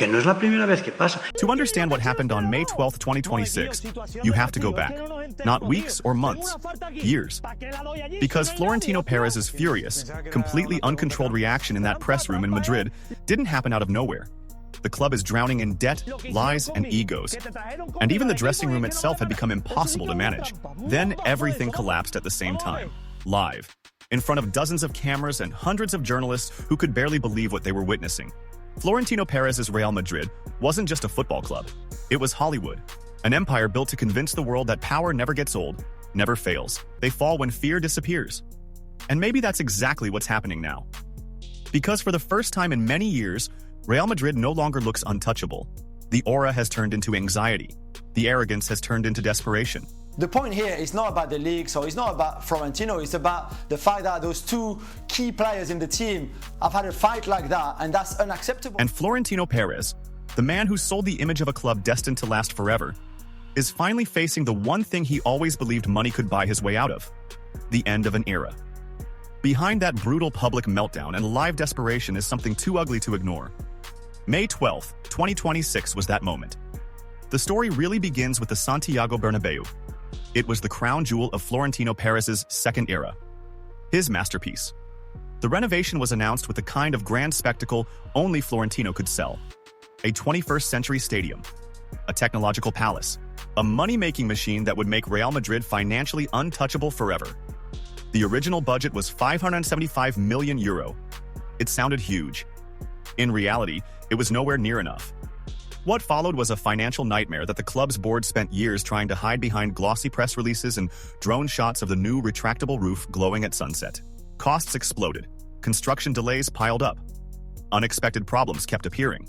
Que no es la primera vez que pasa. To understand what happened on May 12, 2026, you have to go back. Not weeks or months, years. Because Florentino Pérez's furious, completely uncontrolled reaction in that press room in Madrid didn't happen out of nowhere. The club is drowning in debt, lies, and egos. And even the dressing room itself had become impossible to manage. Then everything collapsed at the same time, live, in front of dozens of cameras and hundreds of journalists who could barely believe what they were witnessing. Florentino Pérez's Real Madrid wasn't just a football club. It was Hollywood, an empire built to convince the world that power never gets old, never fails. They fall when fear disappears. And maybe that's exactly what's happening now. Because for the first time in many years, Real Madrid no longer looks untouchable. The aura has turned into anxiety. The arrogance has turned into desperation. The point here is not about the league, so it's not about Florentino, it's about the fact that those two key players in the team have had a fight like that, and that's unacceptable. And Florentino Pérez, the man who sold the image of a club destined to last forever, is finally facing the one thing he always believed money could buy his way out of: the end of an era. Behind that brutal public meltdown and live desperation is something too ugly to ignore. May 12, 2026 was that moment. The story really begins with the Santiago Bernabéu. It was the crown jewel of Florentino Pérez's second era, his masterpiece. The renovation was announced with the kind of grand spectacle only Florentino could sell: a 21st century stadium, a technological palace, a money-making machine that would make Real Madrid financially untouchable forever. The original budget was €575 million. It sounded huge. In reality, it was nowhere near enough. What followed was a financial nightmare that the club's board spent years trying to hide behind glossy press releases and drone shots of the new retractable roof glowing at sunset. Costs exploded. Construction delays piled up. Unexpected problems kept appearing.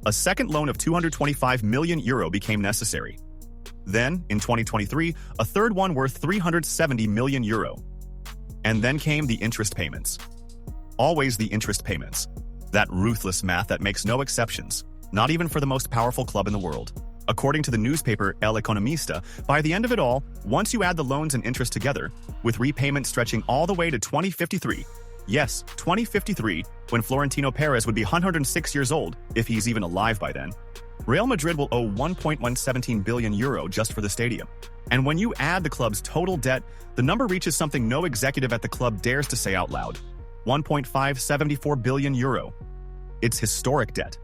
A second loan of €225 million became necessary. Then, in 2023, a third one worth €370 million. And then came the interest payments. Always the interest payments. That ruthless math that makes no exceptions, not even for the most powerful club in the world. According to the newspaper El Economista, by the end of it all, once you add the loans and interest together, with repayment stretching all the way to 2053, yes, 2053, when Florentino Pérez would be 106 years old, if he's even alive by then, Real Madrid will owe €1.117 billion just for the stadium. And when you add the club's total debt, the number reaches something no executive at the club dares to say out loud: €1.574 billion. It's historic debt.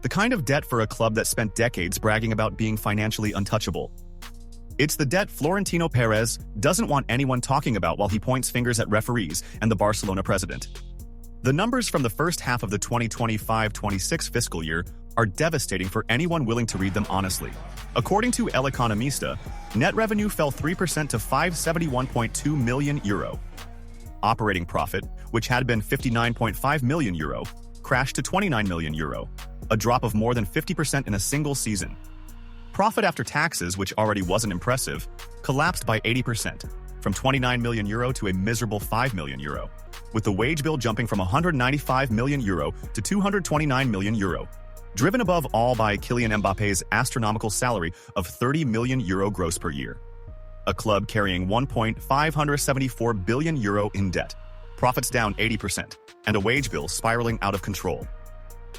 The kind of debt for a club that spent decades bragging about being financially untouchable. It's the debt Florentino Pérez doesn't want anyone talking about while he points fingers at referees and the Barcelona president. The numbers from the first half of the 2025-26 fiscal year are devastating for anyone willing to read them honestly. According to El Economista, net revenue fell 3% to €571.2 million. Operating profit, which had been €59.5 million, crashed to €29 million, a drop of more than 50% in a single season. Profit after taxes, which already wasn't impressive, collapsed by 80%, from €29 million to a miserable €5 million, with the wage bill jumping from €195 million to €229 million, driven above all by Kylian Mbappe's astronomical salary of €30 million gross per year. A club carrying €1.574 billion in debt, profits down 80%, and a wage bill spiraling out of control.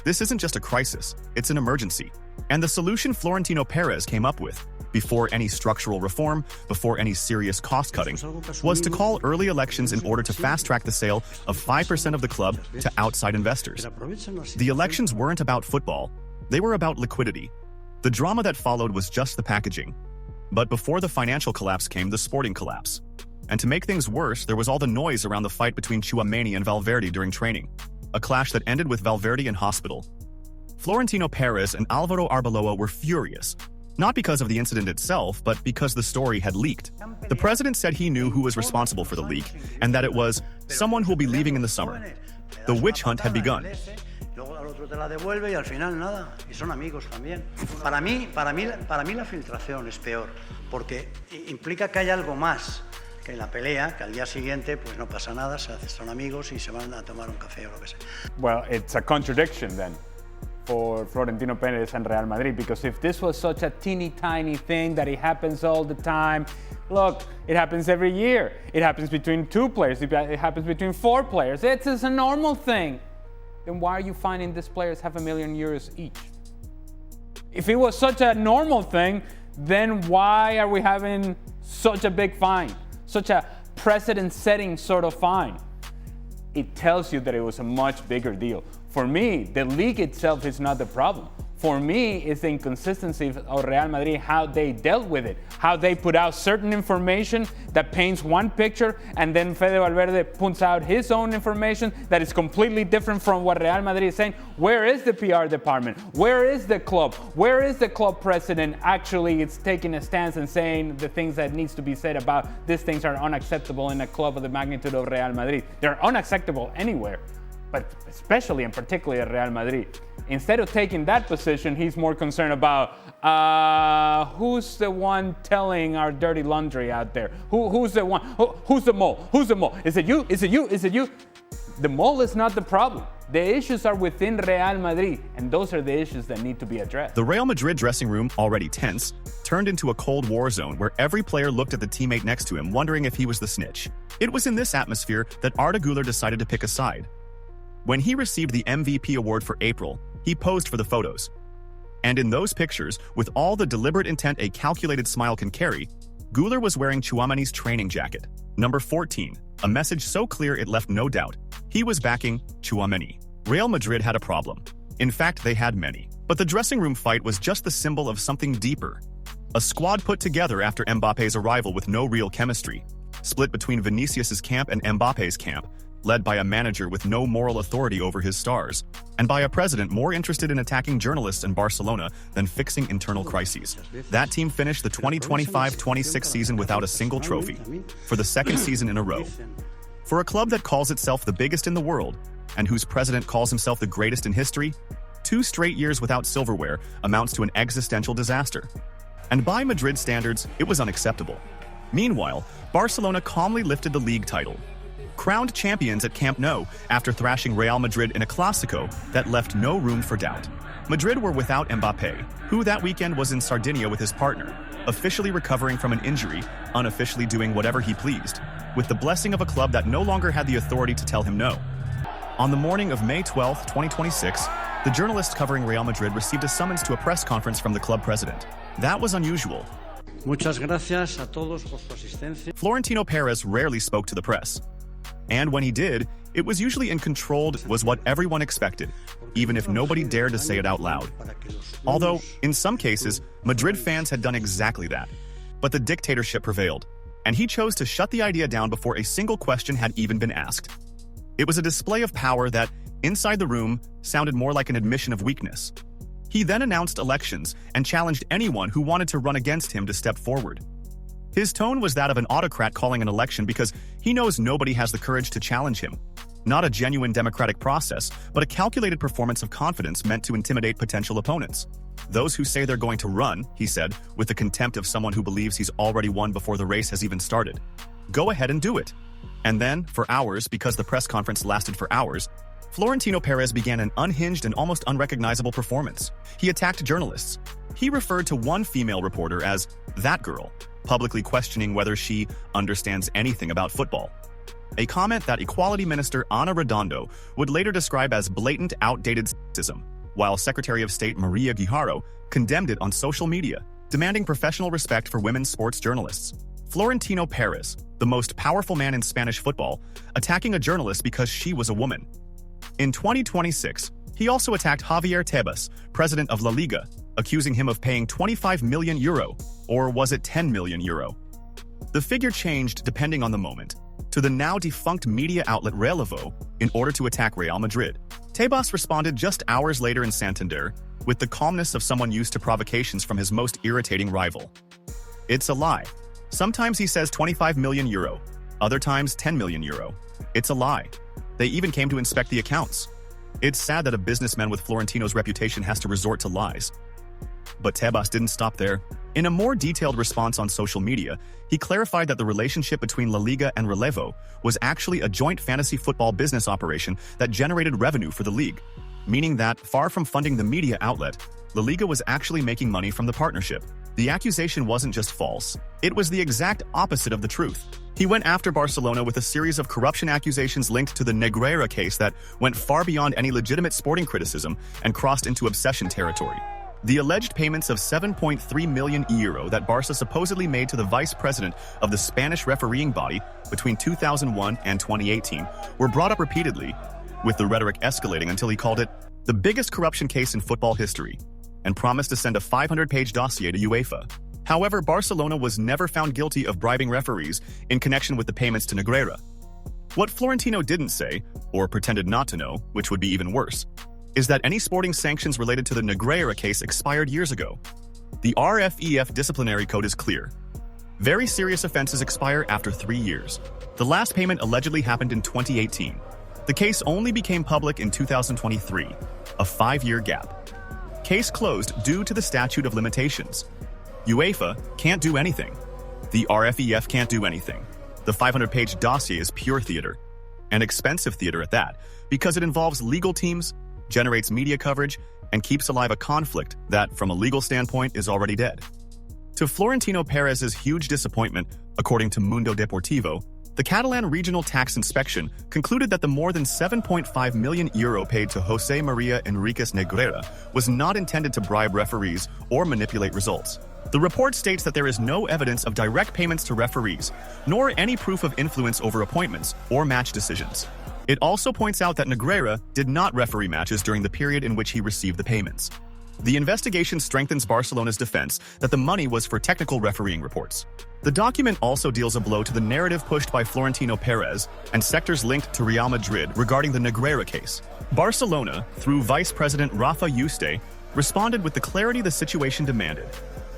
This isn't just a crisis, it's an emergency. And the solution Florentino Pérez came up with, before any structural reform, before any serious cost-cutting, was to call early elections in order to fast-track the sale of 5% of the club to outside investors. The elections weren't about football, they were about liquidity. The drama that followed was just the packaging. But before the financial collapse came the sporting collapse. And to make things worse, there was all the noise around the fight between Tchouaméni and Valverde during training, a clash that ended with Valverde in hospital. Florentino Pérez and Álvaro Arbeloa were furious, not because of the incident itself, but because the story had leaked. The president said he knew who was responsible for the leak, and that it was someone who will be leaving in the summer. The witch hunt had begun. Te la devuelve y al final nada, y son amigos también. Para mí la filtración es peor, porque implica que hay algo más que en la pelea, que al día siguiente pues no pasa nada, son amigos y se van a tomar un café o lo que sea. Well, it's a contradiction then for Florentino Pérez and Real Madrid, because if this was such a teeny tiny thing that it happens all the time, look, it happens every year. It happens between 2 players, it happens between 4 players. It's a normal thing. Then why are you finding these players €500,000 each? If it was such a normal thing, then why are we having such a big fine? Such a precedent-setting sort of fine? It tells you that it was a much bigger deal. For me, the league itself is not the problem. For me, it's the inconsistency of Real Madrid, how they dealt with it, how they put out certain information that paints one picture, and then Fede Valverde puts out his own information that is completely different from what Real Madrid is saying. Where is the PR department? Where is the club? Where is the club president actually it's taking a stance and saying the things that needs to be said about these things are unacceptable in a club of the magnitude of Real Madrid? They're unacceptable anywhere, but especially and particularly at Real Madrid. Instead of taking that position, he's more concerned about who's the one telling our dirty laundry out there? Who's the one? Who's the mole? Who's the mole? Is it you? Is it you? Is it you? The mole is not the problem. The issues are within Real Madrid, and those are the issues that need to be addressed. The Real Madrid dressing room, already tense, turned into a Cold War zone where every player looked at the teammate next to him, wondering if he was the snitch. It was in this atmosphere that Arda Güler decided to pick a side. When he received the MVP award for April, he posed for the photos. And in those pictures, with all the deliberate intent a calculated smile can carry, Güler was wearing Tchouaméni's training jacket, number 14, a message so clear it left no doubt. He was backing Tchouaméni. Real Madrid had a problem. In fact, they had many. But the dressing room fight was just the symbol of something deeper. A squad put together after Mbappe's arrival with no real chemistry, split between Vinicius's camp and Mbappe's camp, led by a manager with no moral authority over his stars, and by a president more interested in attacking journalists in Barcelona than fixing internal crises. That team finished the 2025-26 season without a single trophy, for the second season in a row. For a club that calls itself the biggest in the world, and whose president calls himself the greatest in history, 2 straight years without silverware amounts to an existential disaster. And by Madrid standards, it was unacceptable. Meanwhile, Barcelona calmly lifted the league title, crowned champions at Camp Nou after thrashing Real Madrid in a Clásico that left no room for doubt. Madrid were without Mbappé, who that weekend was in Sardinia with his partner, officially recovering from an injury, unofficially doing whatever he pleased, with the blessing of a club that no longer had the authority to tell him no. On the morning of May 12, 2026, the journalist covering Real Madrid received a summons to a press conference from the club president. That was unusual. Muchas gracias a todos por su asistencia. Florentino Pérez rarely spoke to the press. And when he did, it was usually in controlled was what everyone expected, even if nobody dared to say it out loud. Although, in some cases, Madrid fans had done exactly that. But the dictatorship prevailed, and he chose to shut the idea down before a single question had even been asked. It was a display of power that, inside the room, sounded more like an admission of weakness. He then announced elections and challenged anyone who wanted to run against him to step forward. His tone was that of an autocrat calling an election because he knows nobody has the courage to challenge him. Not a genuine democratic process, but a calculated performance of confidence meant to intimidate potential opponents. Those who say they're going to run, he said, with the contempt of someone who believes he's already won before the race has even started. Go ahead and do it. And then, for hours, because the press conference lasted for hours, Florentino Pérez began an unhinged and almost unrecognizable performance. He attacked journalists. He referred to one female reporter as that girl, publicly questioning whether she understands anything about football. A comment that Equality Minister Ana Redondo would later describe as blatant, outdated sexism, while Secretary of State Maria Guijarro condemned it on social media, demanding professional respect for women's sports journalists. Florentino Pérez, the most powerful man in Spanish football, attacking a journalist because she was a woman. In 2026, he also attacked Javier Tebas, president of La Liga, accusing him of paying 25 million euro, or was it 10 million euro? The figure changed depending on the moment, to the now defunct media outlet Relevo in order to attack Real Madrid. Tebas responded just hours later in Santander, with the calmness of someone used to provocations from his most irritating rival. It's a lie. Sometimes he says 25 million euro, other times 10 million euro. It's a lie. They even came to inspect the accounts. It's sad that a businessman with Florentino's reputation has to resort to lies. But Tebas didn't stop there. In a more detailed response on social media, he clarified that the relationship between La Liga and Relevo was actually a joint fantasy football business operation that generated revenue for the league, meaning that, far from funding the media outlet, La Liga was actually making money from the partnership. The accusation wasn't just false, it was the exact opposite of the truth. He went after Barcelona with a series of corruption accusations linked to the Negreira case that went far beyond any legitimate sporting criticism and crossed into obsession territory. The alleged payments of 7.3 million euro that Barca supposedly made to the vice president of the Spanish refereeing body between 2001 and 2018 were brought up repeatedly, with the rhetoric escalating until he called it the biggest corruption case in football history and promised to send a 500-page dossier to UEFA. However, Barcelona was never found guilty of bribing referees in connection with the payments to Negreira. What Florentino didn't say, or pretended not to know, which would be even worse, is that any sporting sanctions related to the Negreira case expired years ago. The RFEF disciplinary code is clear. Very serious offenses expire after 3 years. The last payment allegedly happened in 2018. The case only became public in 2023, a 5-year gap. Case closed due to the statute of limitations. UEFA can't do anything. The RFEF can't do anything. The 500-page dossier is pure theater, and expensive theater at that, because it involves legal teams, generates media coverage, and keeps alive a conflict that, from a legal standpoint, is already dead. To Florentino Pérez's huge disappointment, according to Mundo Deportivo, the Catalan Regional Tax Inspection concluded that the more than 7.5 million euro paid to José María Enríquez Negreira was not intended to bribe referees or manipulate results. The report states that there is no evidence of direct payments to referees, nor any proof of influence over appointments or match decisions. It also points out that Negreira did not referee matches during the period in which he received the payments. The investigation strengthens Barcelona's defense that the money was for technical refereeing reports. The document also deals a blow to the narrative pushed by Florentino Pérez and sectors linked to Real Madrid regarding the Negreira case. Barcelona, through Vice President Rafa Yuste, responded with the clarity the situation demanded.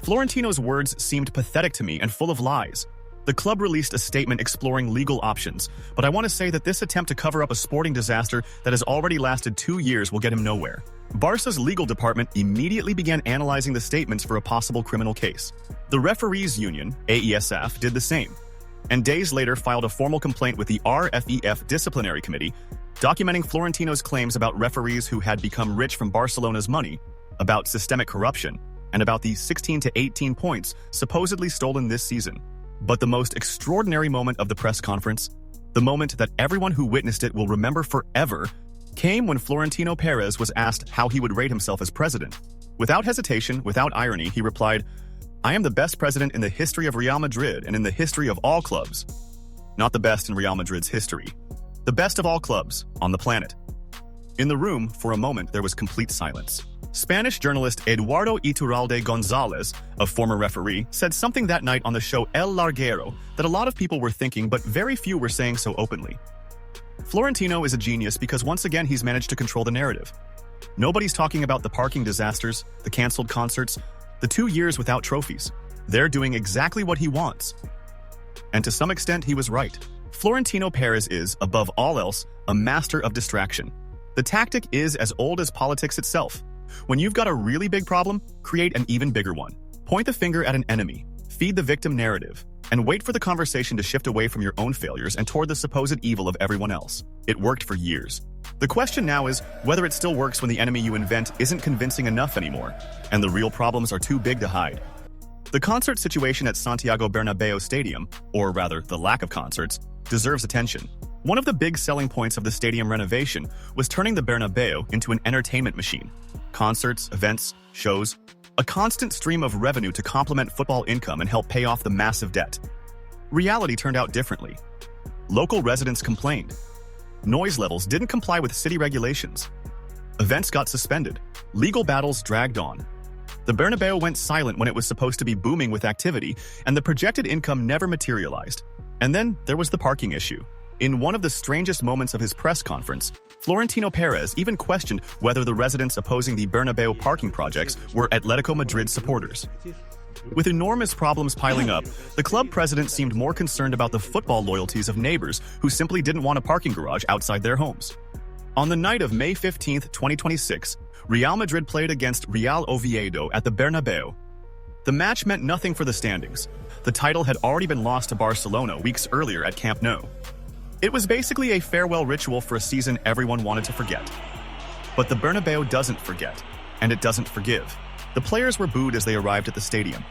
Florentino's words seemed pathetic to me and full of lies. The club released a statement exploring legal options, but I want to say that this attempt to cover up a sporting disaster that has already lasted 2 years will get him nowhere. Barca's legal department immediately began analyzing the statements for a possible criminal case. The referees union, AESF, did the same, and days later filed a formal complaint with the RFEF disciplinary committee, documenting Florentino's claims about referees who had become rich from Barcelona's money, about systemic corruption, and about the 16 to 18 points supposedly stolen this season. But the most extraordinary moment of the press conference, the moment that everyone who witnessed it will remember forever, came when Florentino Pérez was asked how he would rate himself as president. Without hesitation, without irony, he replied, "I am the best president in the history of Real Madrid and in the history of all clubs." Not the best in Real Madrid's history. The best of all clubs on the planet. In the room, for a moment, there was complete silence. Spanish journalist Eduardo Iturralde González, a former referee, said something that night on the show El Larguero that a lot of people were thinking, but very few were saying so openly. Florentino is a genius because once again he's managed to control the narrative. Nobody's talking about the parking disasters, the cancelled concerts, the 2 years without trophies. They're doing exactly what he wants. And to some extent, he was right. Florentino Pérez is, above all else, a master of distraction. The tactic is as old as politics itself. When you've got a really big problem, create an even bigger one. Point the finger at an enemy, feed the victim narrative, and wait for the conversation to shift away from your own failures and toward the supposed evil of everyone else. It worked for years. The question now is whether it still works when the enemy you invent isn't convincing enough anymore, and the real problems are too big to hide. The concert situation at Santiago Bernabéu Stadium, or rather the lack of concerts, deserves attention. One of the big selling points of the stadium renovation was turning the Bernabéu into an entertainment machine. Concerts, events, shows, a constant stream of revenue to complement football income and help pay off the massive debt. Reality turned out differently. Local residents complained. Noise levels didn't comply with city regulations. Events got suspended. Legal battles dragged on. The Bernabéu went silent when it was supposed to be booming with activity, and the projected income never materialized. And then there was the parking issue. In one of the strangest moments of his press conference, Florentino Pérez even questioned whether the residents opposing the Bernabéu parking projects were Atletico Madrid supporters. With enormous problems piling up, the club president seemed more concerned about the football loyalties of neighbors who simply didn't want a parking garage outside their homes. On the night of May 15, 2026, Real Madrid played against Real Oviedo at the Bernabéu. The match meant nothing for the standings. The title had already been lost to Barcelona weeks earlier at Camp Nou. It was basically a farewell ritual for a season everyone wanted to forget. But the Bernabéu doesn't forget, and it doesn't forgive. The players were booed as they arrived at the stadium.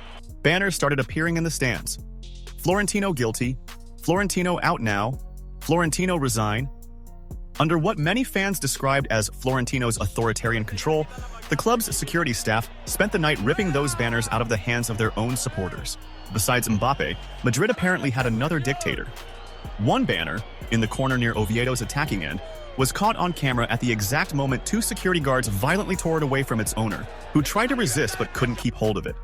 Banners started appearing in the stands. Florentino guilty, Florentino out now, Florentino resign. Under what many fans described as Florentino's authoritarian control, the club's security staff spent the night ripping those banners out of the hands of their own supporters. Besides Mbappe, Madrid apparently had another dictator. One banner, in the corner near Oviedo's attacking end, was caught on camera at the exact moment two security guards violently tore it away from its owner, who tried to resist but couldn't keep hold of it.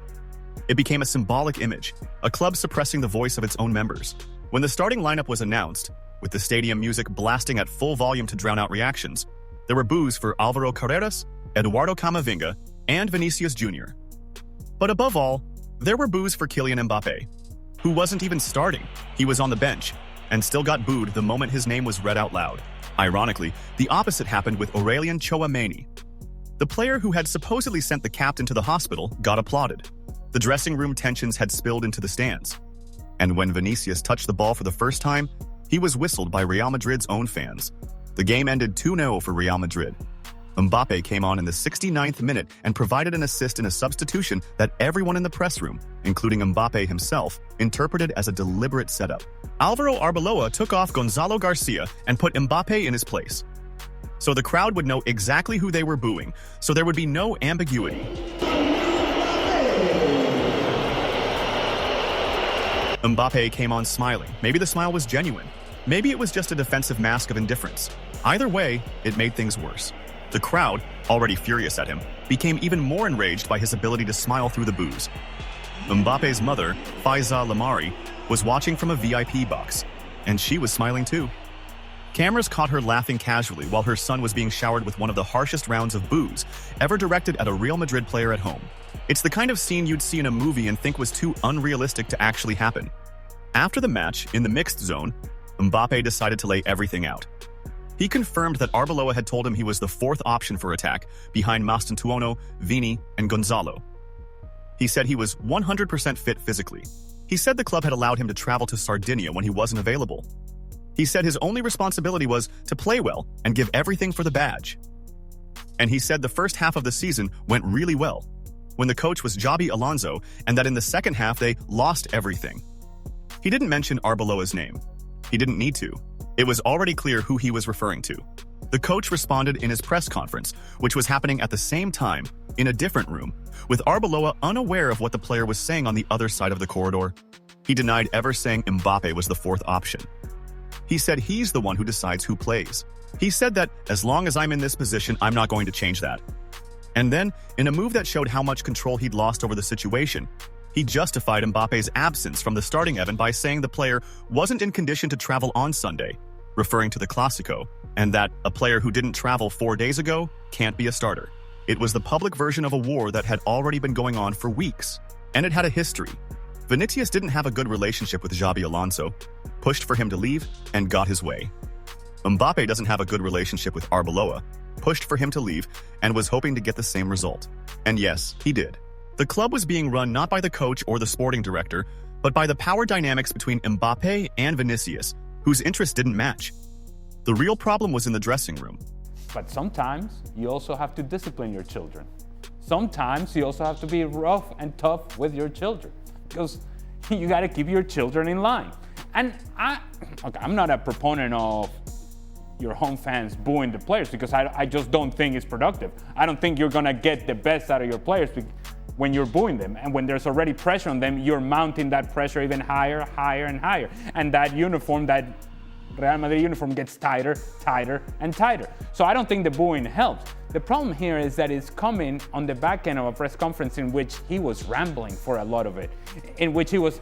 It became a symbolic image, a club suppressing the voice of its own members. When the starting lineup was announced, with the stadium music blasting at full volume to drown out reactions, there were boos for Álvaro Carreras, Eduardo Camavinga, and Vinicius Jr. But above all, there were boos for Kylian Mbappe, who wasn't even starting. He was on the bench, and still got booed the moment his name was read out loud. Ironically, the opposite happened with Aurélien Tchouaméni. The player who had supposedly sent the captain to the hospital got applauded. The dressing room tensions had spilled into the stands. And when Vinicius touched the ball for the first time, he was whistled by Real Madrid's own fans. The game ended 2-0 for Real Madrid. Mbappe came on in the 69th minute and provided an assist in a substitution that everyone in the press room, including Mbappe himself, interpreted as a deliberate setup. Álvaro Arbeloa took off Gonzalo Garcia and put Mbappe in his place. So the crowd would know exactly who they were booing, so there would be no ambiguity. Mbappe came on smiling. Maybe the smile was genuine. Maybe it was just a defensive mask of indifference. Either way, it made things worse. The crowd, already furious at him, became even more enraged by his ability to smile through the boos. Mbappe's mother, Faiza Lamari, was watching from a VIP box, and she was smiling too. Cameras caught her laughing casually while her son was being showered with one of the harshest rounds of boos ever directed at a Real Madrid player at home. It's the kind of scene you'd see in a movie and think was too unrealistic to actually happen. After the match, in the mixed zone, Mbappe decided to lay everything out. He confirmed that Arbeloa had told him he was the fourth option for attack, behind Mastantuono, Vini, and Gonzalo. He said he was 100% fit physically. He said the club had allowed him to travel to Sardinia when he wasn't available. He said his only responsibility was to play well and give everything for the badge. And he said the first half of the season went really well, when the coach was Xabi Alonso, and that in the second half they lost everything. He didn't mention Arbeloa's name. He didn't need to. It was already clear who he was referring to. The coach responded in his press conference, which was happening at the same time, in a different room, with Arbeloa unaware of what the player was saying on the other side of the corridor. He denied ever saying Mbappe was the fourth option. He said he's the one who decides who plays. He said that, as long as I'm in this position, I'm not going to change that. And then, in a move that showed how much control he'd lost over the situation, he justified Mbappe's absence from the starting 11 by saying the player wasn't in condition to travel on Sunday, referring to the Clásico, and that a player who didn't travel 4 days ago can't be a starter. It was the public version of a war that had already been going on for weeks, and it had a history. Vinicius didn't have a good relationship with Xabi Alonso, pushed for him to leave, and got his way. Mbappe doesn't have a good relationship with Arbeloa, pushed for him to leave, and was hoping to get the same result. And yes, he did. The club was being run not by the coach or the sporting director, but by the power dynamics between Mbappe and Vinicius, whose interests didn't match. The real problem was in the dressing room. But sometimes you also have to discipline your children. Sometimes you also have to be rough and tough with your children, because you got to keep your children in line. And I'm not a proponent of your home fans booing the players, because I just don't think it's productive. I don't think you're going to get the best out of your players when you're booing them. And when there's already pressure on them, you're mounting that pressure even higher, higher, and higher. And that uniform, that Real Madrid uniform, gets tighter, tighter, and tighter. So I don't think the booing helps. The problem here is that it's coming on the back end of a press conference in which he was rambling for a lot of it, in which he was,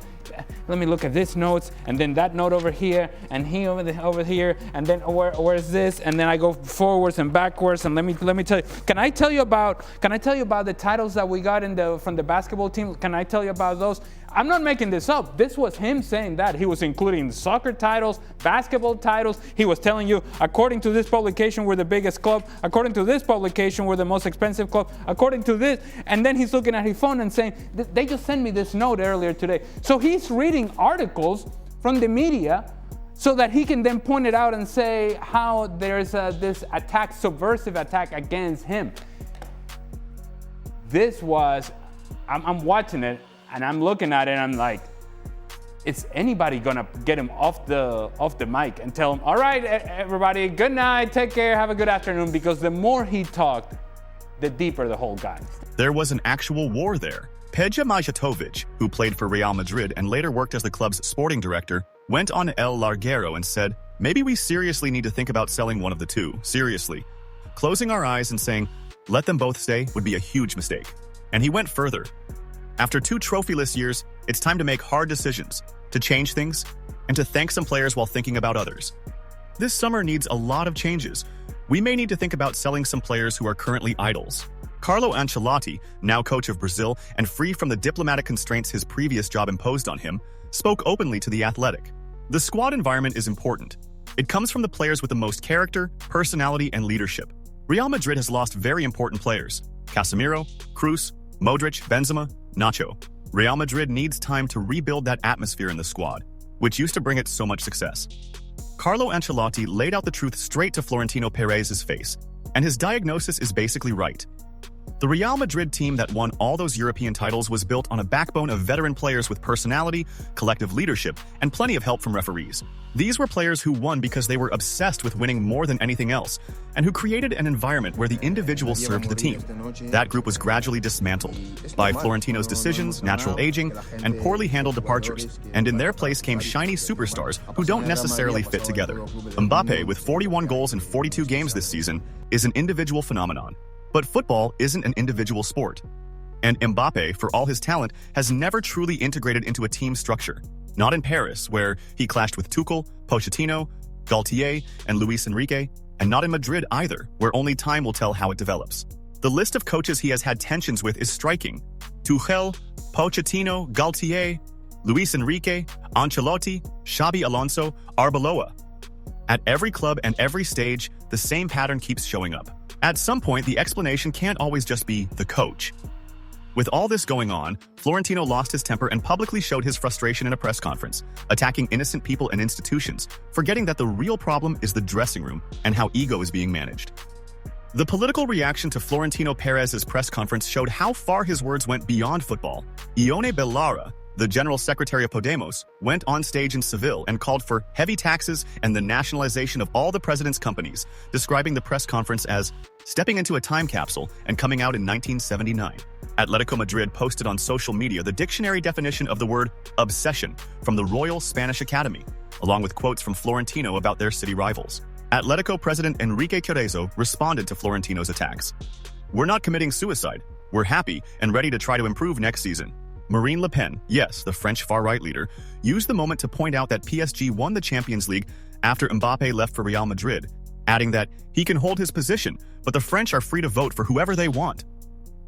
let me look at this notes, and then that note over here, and he over here, and then where's this, and then I go forwards and backwards, and let me tell you. Can I tell you about the titles that we got from the basketball team? Can I tell you about those? I'm not making this up. This was him saying that. He was including soccer titles, basketball titles. He was telling you, according to this publication, we're the biggest club. According to this publication, we're the most expensive club. According to this. And then he's looking at his phone and saying, they just sent me this note earlier today. So he's reading articles from the media so that he can then point it out and say how there's this attack, subversive attack against him. I'm watching it, and I'm looking at it, and I'm like, is anybody gonna get him off the mic and tell him, all right, everybody, good night, take care, have a good afternoon? Because the more he talked, the deeper the hole got. There was an actual war there. Peja Majatovic, who played for Real Madrid and later worked as the club's sporting director, went on El Larguero and said, maybe we seriously need to think about selling one of the two, seriously. Closing our eyes and saying, let them both stay would be a huge mistake. And he went further. After 2 trophyless years, it's time to make hard decisions, to change things, and to thank some players while thinking about others. This summer needs a lot of changes. We may need to think about selling some players who are currently idols. Carlo Ancelotti, now coach of Brazil and free from the diplomatic constraints his previous job imposed on him, spoke openly to The Athletic. The squad environment is important. It comes from the players with the most character, personality, and leadership. Real Madrid has lost very important players: Casemiro, Kroos, Modric, Benzema, Nacho. Real Madrid needs time to rebuild that atmosphere in the squad, which used to bring it so much success. Carlo Ancelotti laid out the truth straight to Florentino Pérez's face, and his diagnosis is basically right. The Real Madrid team that won all those European titles was built on a backbone of veteran players with personality, collective leadership, and plenty of help from referees. These were players who won because they were obsessed with winning more than anything else, and who created an environment where the individual served the team. That group was gradually dismantled by Florentino's decisions, natural aging, and poorly handled departures, and in their place came shiny superstars who don't necessarily fit together. Mbappe, with 41 goals in 42 games this season, is an individual phenomenon. But football isn't an individual sport. And Mbappe, for all his talent, has never truly integrated into a team structure. Not in Paris, where he clashed with Tuchel, Pochettino, Galtier, and Luis Enrique, and not in Madrid either, where only time will tell how it develops. The list of coaches he has had tensions with is striking. Tuchel, Pochettino, Galtier, Luis Enrique, Ancelotti, Xabi Alonso, Arbeloa. At every club and every stage, the same pattern keeps showing up. At some point, the explanation can't always just be the coach. With all this going on, Florentino lost his temper and publicly showed his frustration in a press conference, attacking innocent people and institutions, forgetting that the real problem is the dressing room and how ego is being managed. The political reaction to Florentino Pérez's press conference showed how far his words went beyond football. Ione Belarra, the general secretary of Podemos, went on stage in Seville and called for heavy taxes and the nationalization of all the president's companies, describing the press conference as stepping into a time capsule and coming out in 1979. Atletico Madrid posted on social media the dictionary definition of the word obsession from the Royal Spanish Academy, along with quotes from Florentino about their city rivals. Atletico president Enrique Cerezo responded to Florentino's attacks. "We're not committing suicide. We're happy and ready to try to improve next season." Marine Le Pen, yes, the French far-right leader, used the moment to point out that PSG won the Champions League after Mbappe left for Real Madrid, adding that he can hold his position, but the French are free to vote for whoever they want.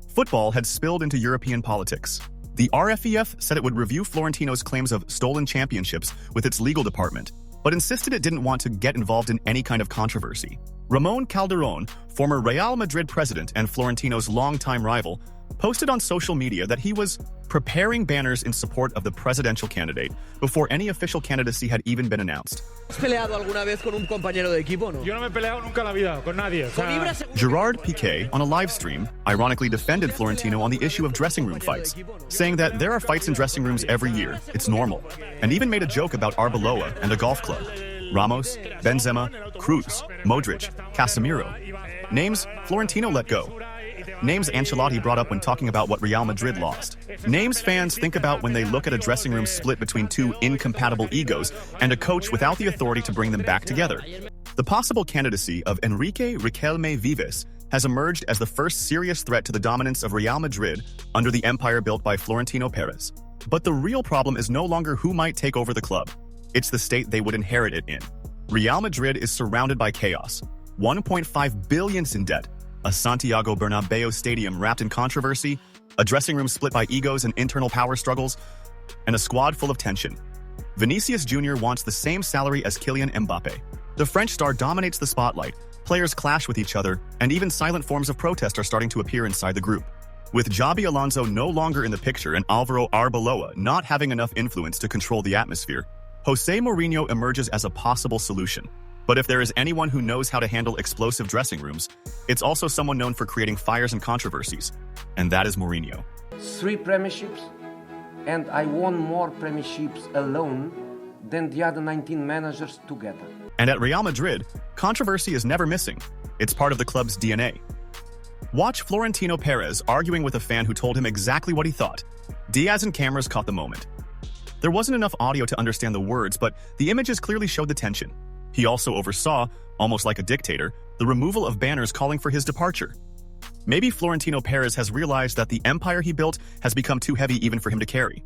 Football had spilled into European politics. The RFEF said it would review Florentino's claims of stolen championships with its legal department, but insisted it didn't want to get involved in any kind of controversy. Ramon Calderón, former Real Madrid president and Florentino's longtime rival, posted on social media that he was preparing banners in support of the presidential candidate before any official candidacy had even been announced. ¿Has peleado alguna vez con un compañero de equipo, no? Yo no me he peleado nunca en la vida con nadie. Gerard Piqué, on a live stream, ironically defended Florentino on the issue of dressing room fights, saying that there are fights in dressing rooms every year, it's normal, and even made a joke about Arbeloa and a golf club. Ramos, Benzema, Kroos, Modric, Casemiro. Names Florentino let go. Names Ancelotti brought up when talking about what Real Madrid lost. Names fans think about when they look at a dressing room split between two incompatible egos and a coach without the authority to bring them back together. The possible candidacy of Enrique Riquelme Vives has emerged as the first serious threat to the dominance of Real Madrid under the empire built by Florentino Pérez. But the real problem is no longer who might take over the club. It's the state they would inherit it in. Real Madrid is surrounded by chaos. 1.5 billion in debt, a Santiago Bernabeu stadium wrapped in controversy, a dressing room split by egos and internal power struggles, and a squad full of tension. Vinicius Jr. wants the same salary as Kylian Mbappe. The French star dominates the spotlight, players clash with each other, and even silent forms of protest are starting to appear inside the group. With Xabi Alonso no longer in the picture and Álvaro Arbeloa not having enough influence to control the atmosphere, Jose Mourinho emerges as a possible solution. But if there is anyone who knows how to handle explosive dressing rooms, it's also someone known for creating fires and controversies, and that is Mourinho. 3 premierships, and I won more premierships alone than the other 19 managers together. And at Real Madrid, controversy is never missing. It's part of the club's DNA. Watch Florentino Pérez arguing with a fan who told him exactly what he thought. Diaz and cameras caught the moment. There wasn't enough audio to understand the words, but the images clearly showed the tension. He also oversaw, almost like a dictator, the removal of banners calling for his departure. Maybe Florentino Pérez has realized that the empire he built has become too heavy even for him to carry.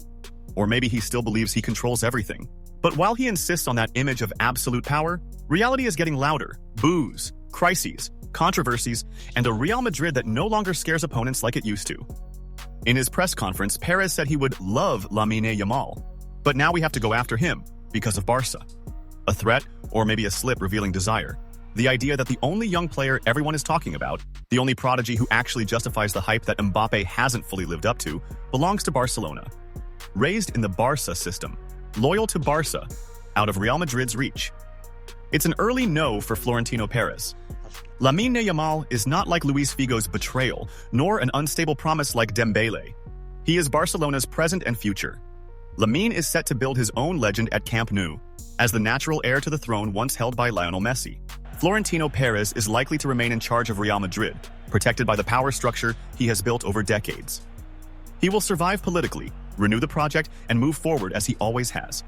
Or maybe he still believes he controls everything. But while he insists on that image of absolute power, reality is getting louder. Boos, crises, controversies, and a Real Madrid that no longer scares opponents like it used to. In his press conference, Pérez said he would love Lamine Yamal, but now we have to go after him because of Barca. A threat, or maybe a slip revealing desire. The idea that the only young player everyone is talking about, the only prodigy who actually justifies the hype that Mbappe hasn't fully lived up to, belongs to Barcelona. Raised in the Barca system, loyal to Barca, out of Real Madrid's reach. It's an early no for Florentino Pérez. Lamine Yamal is not like Luis Figo's betrayal, nor an unstable promise like Dembele. He is Barcelona's present and future. Lamine is set to build his own legend at Camp Nou, as the natural heir to the throne once held by Lionel Messi. Florentino Pérez is likely to remain in charge of Real Madrid, protected by the power structure he has built over decades. He will survive politically, renew the project, and move forward as he always has.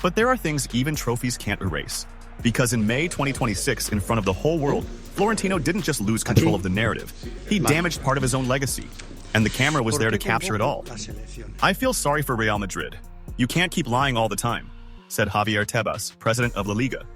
But there are things even trophies can't erase. Because in May 2026, in front of the whole world, Florentino didn't just lose control of the narrative. He damaged part of his own legacy, and the camera was there to capture it all. I feel sorry for Real Madrid. You can't keep lying all the time, said Javier Tebas, president of La Liga.